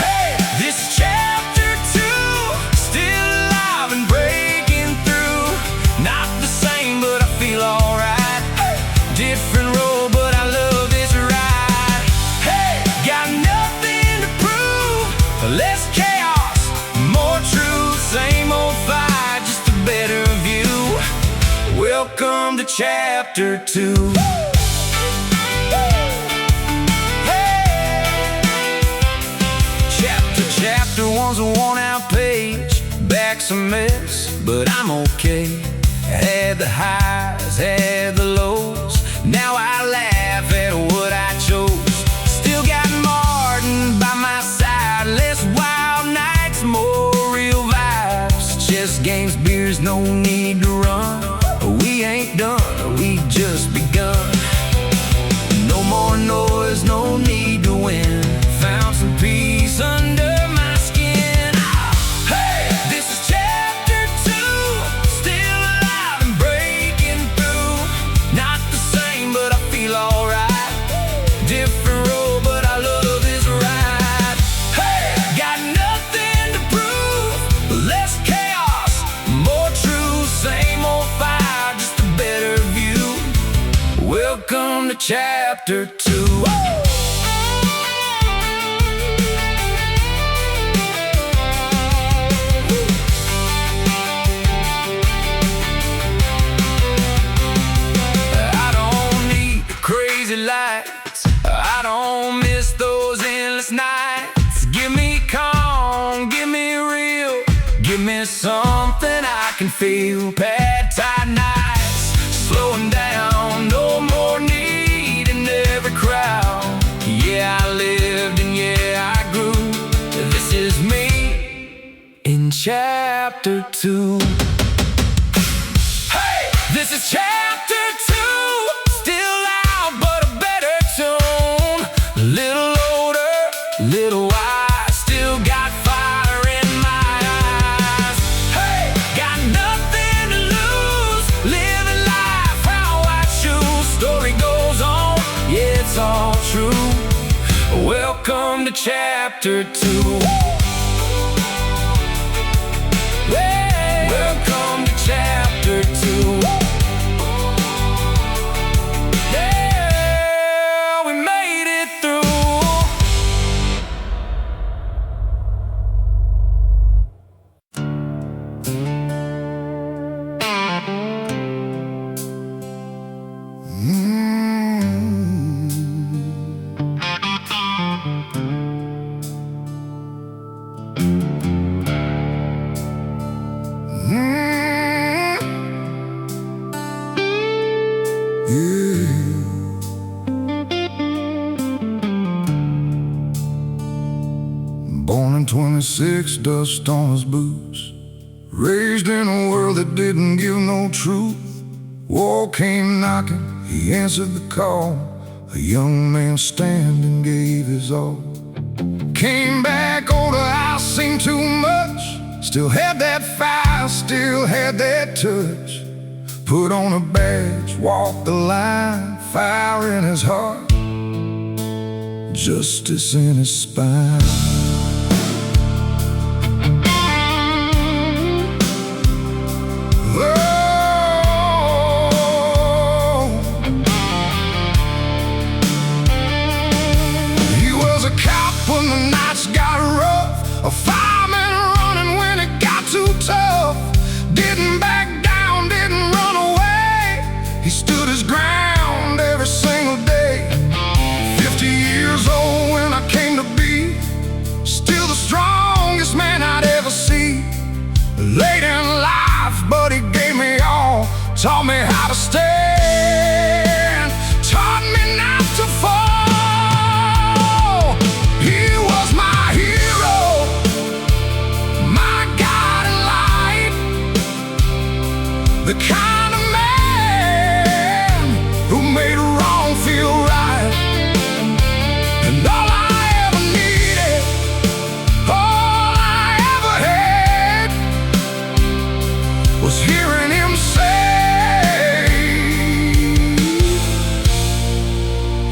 hey, this is chapter 2. Still alive and breaking through. Not the same, but I feel alright. Hey, different road, but I love this ride. Hey, got nothing to prove. Less chaos, more truth. Same old fight, just a better view. Welcome to chapter 2. Chapter 1's a worn-out page. Back's a mess, but I'm okay. Had the highs, had the lows. Now I laugh at what I chose. Still got Martin by my side. Less wild nights, more real vibes. Chess games, beers, no need to run. We ain't done, we just begun. No more noise, no need to win. Found some peace under my skin. Hey, this is chapter 2. Still alive and breaking through. Not the same, but I feel alright. Different road, but I love this ride. Hey, got nothing to prove. Less chaos, more truth. Same old fire, just a better view. Welcome to chapter 2. Lights, I don't miss those endless nights. Give me calm, give me real. Give me something I can feel. Pad tight nights, slowing down. No more need in every crowd. Yeah, I lived and yeah, I grew. This is me in chapter 2. Hey, this is chapter 2. Still loud, but a better tone. Little older, little wise. Still got fire in my eyes. Hey, got nothing to lose. Living life how I choose. Story goes on, yeah, it's all true. Welcome to chapter 2. Welcome to chapter 2. 26, dust on his boots. Raised in a world that didn't give no truth. War came knocking, he answered the call. A young man standing gave his all. Came back older, I seen too much. Still had that fire, still had that touch. Put on a badge, walked the line. Fire in his heart, justice in his spine. When the nights got rough, a fireman running when it got too tough. Didn't back down, didn't run away. He stood his ground every single day. 50 years old when I came to be, still the strongest man I'd ever see. Late in life, but he gave me all. Taught me how to stand, taught me not to fall. The kind of man who made wrong feel right. And all I ever needed, all I ever had, was hearing him say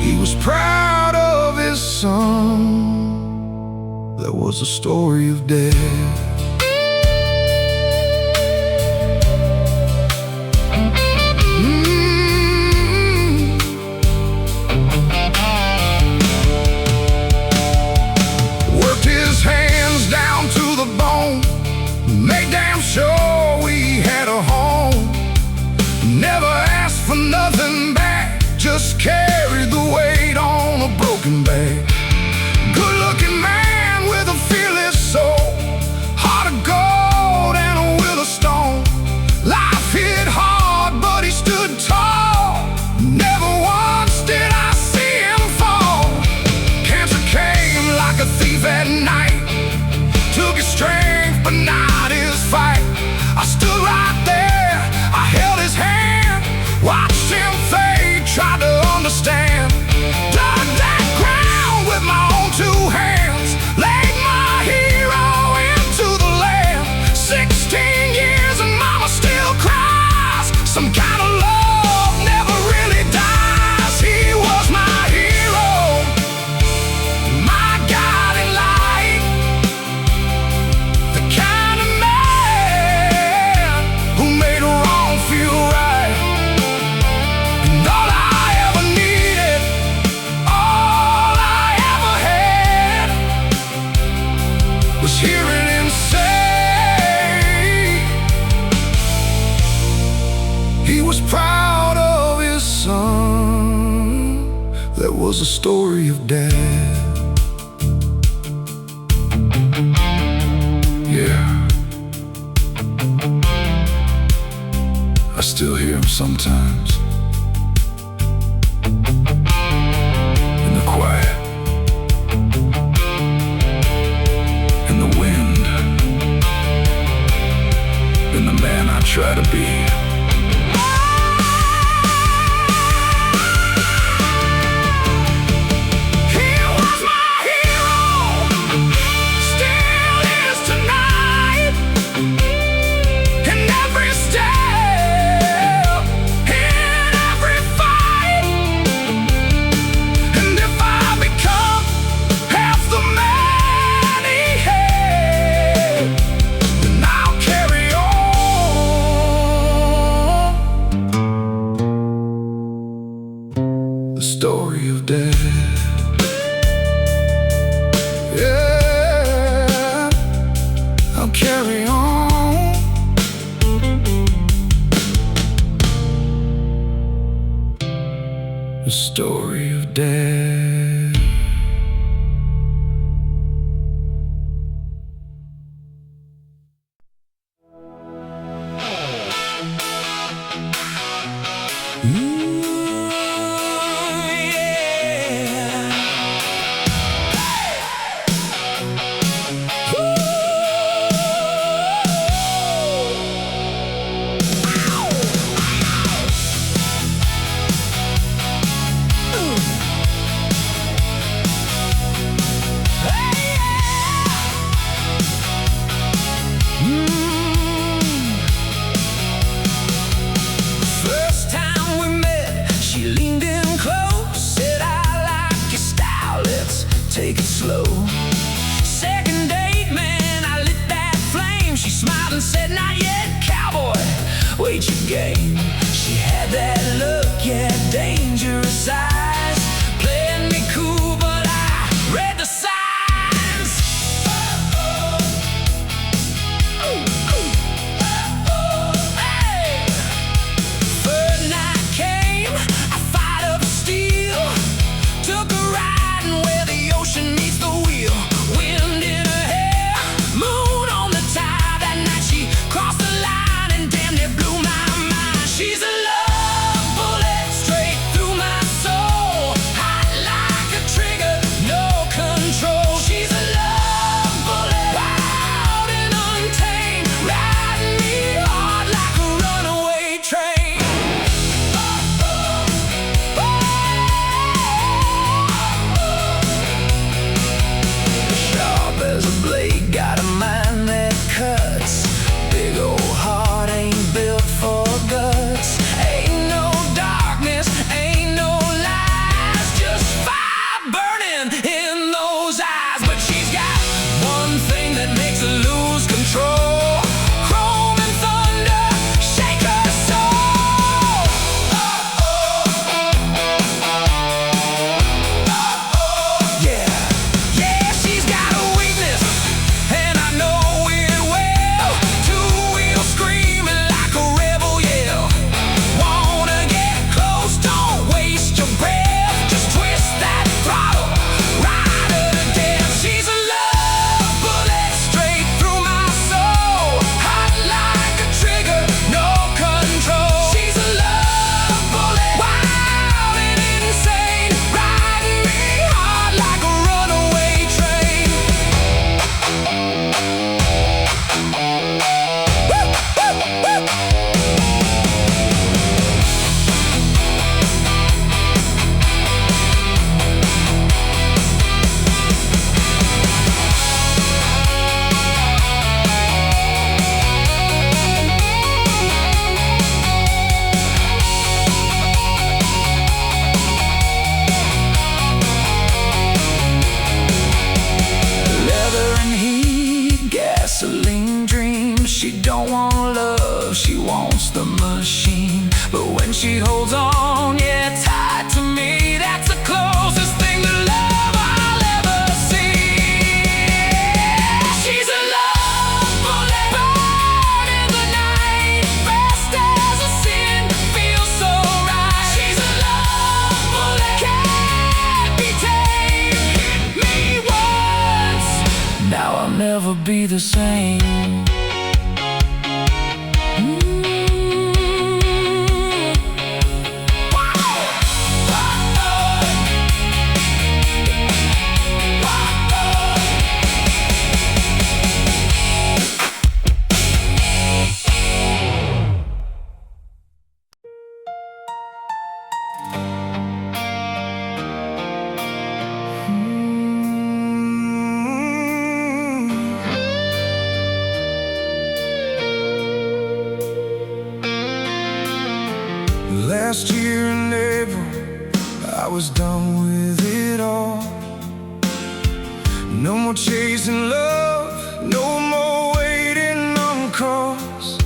he was proud of his son. There was a story of death. Made damn sure we had a home. Never asked for nothing back, just carried the weight on a broken back. Good-looking man with a fearless soul, heart of gold and a will of stone. Life hit hard, but he stood tall. Never once did I see him fall. Cancer came like a thief at night, took his strength but not his fight. I stood right there, I held his hand, watched him fade, tried to understand. Dug that ground with my own two hands, laid my hero into the land. 16 years and mama still cries. Some kind of love never really dies. He was my hero, my guiding light, the kind of man who made wrong feel right. And all I ever needed, all I ever had, was hearing him say he was proud of his son. There was a story of dad. Yeah, I still hear him sometimes, in the quiet, in the wind, in the man I try to be. He was my hero, still is tonight. In every step, in every fight. And if I become half the man he had, then I'll carry on. The story of death. Yeah, I'll carry on. The story of death. Yeah. Woo! just a machine. But when she holds on, yeah, tied to me, that's the closest thing to love I'll ever see. She's a love bullet, born in the night, fast as a sin, feels so right. She's a love bullet, can't be tamed. Hit me once, now I'll never be the same. Last year in April, I was done with it all. No more chasing love, no more waiting on calls.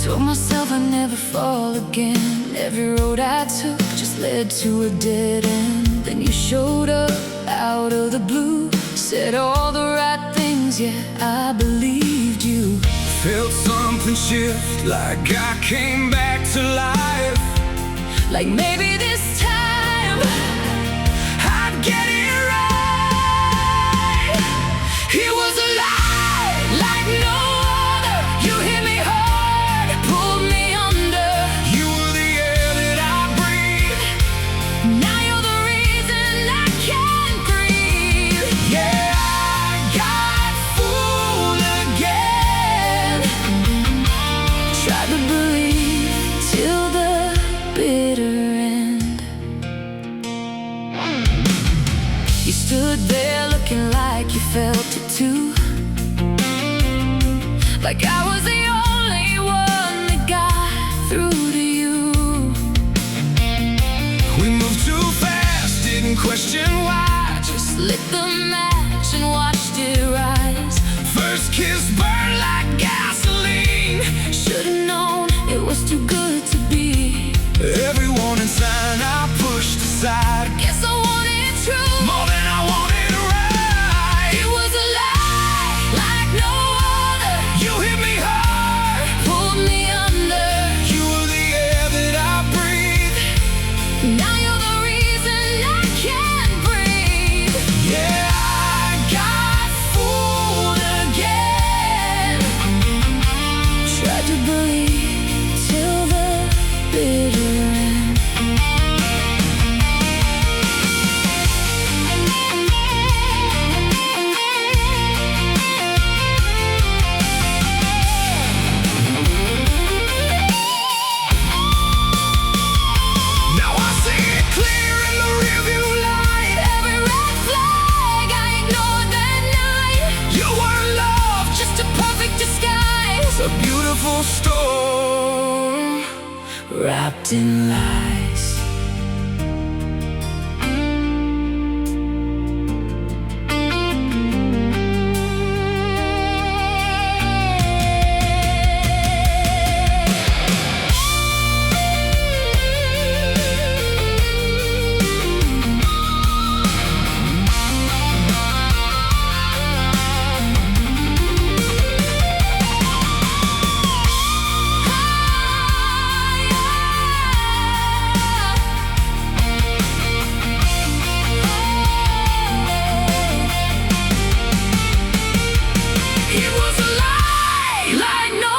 Told myself I'd never fall again. Every road I took just led to a dead end. Then you showed up out of the blue, said all the right things, yeah, I believed you. Felt something shift, like I came back to life. Like maybe this time I'd get it right. it was a lie like no other. You hit me hard, pulled me under. You were the air that I breathe. Now you're the reason I can't breathe. Yeah, I got fooled again. Tried to believe till the bitter end. You stood there looking like you felt it too, like I was the only one that got through to you. We moved too fast, didn't question why. Just lit the match and watched it rise. First kiss burned like gasoline. Should've known it was too good to be. Every warning sign I pushed aside. Guess I wanted truth More than I wanted right. It was a lie like no other. You hit me hard. Pulled me under. You were the air that I breathe. Now you're the reason I can't breathe. Yeah, I got fooled again. Tried to believe till the bitter end. Now I see it clear in the rearview light. Every red flag I ignored that night. You were love, Just a perfect disguise, a beautiful storm. wrapped in lies. It was a lie Like no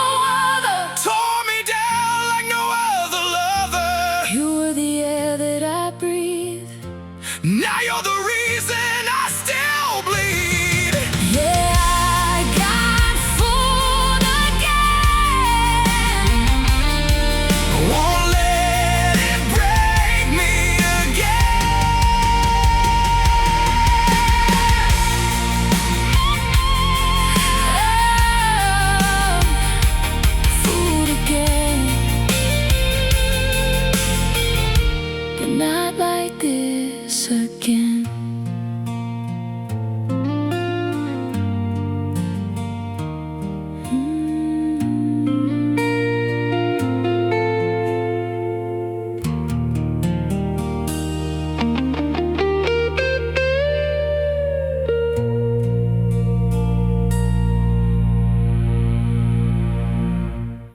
other. tore me down like no other lover. You were the air that I breathe. Now you're the reason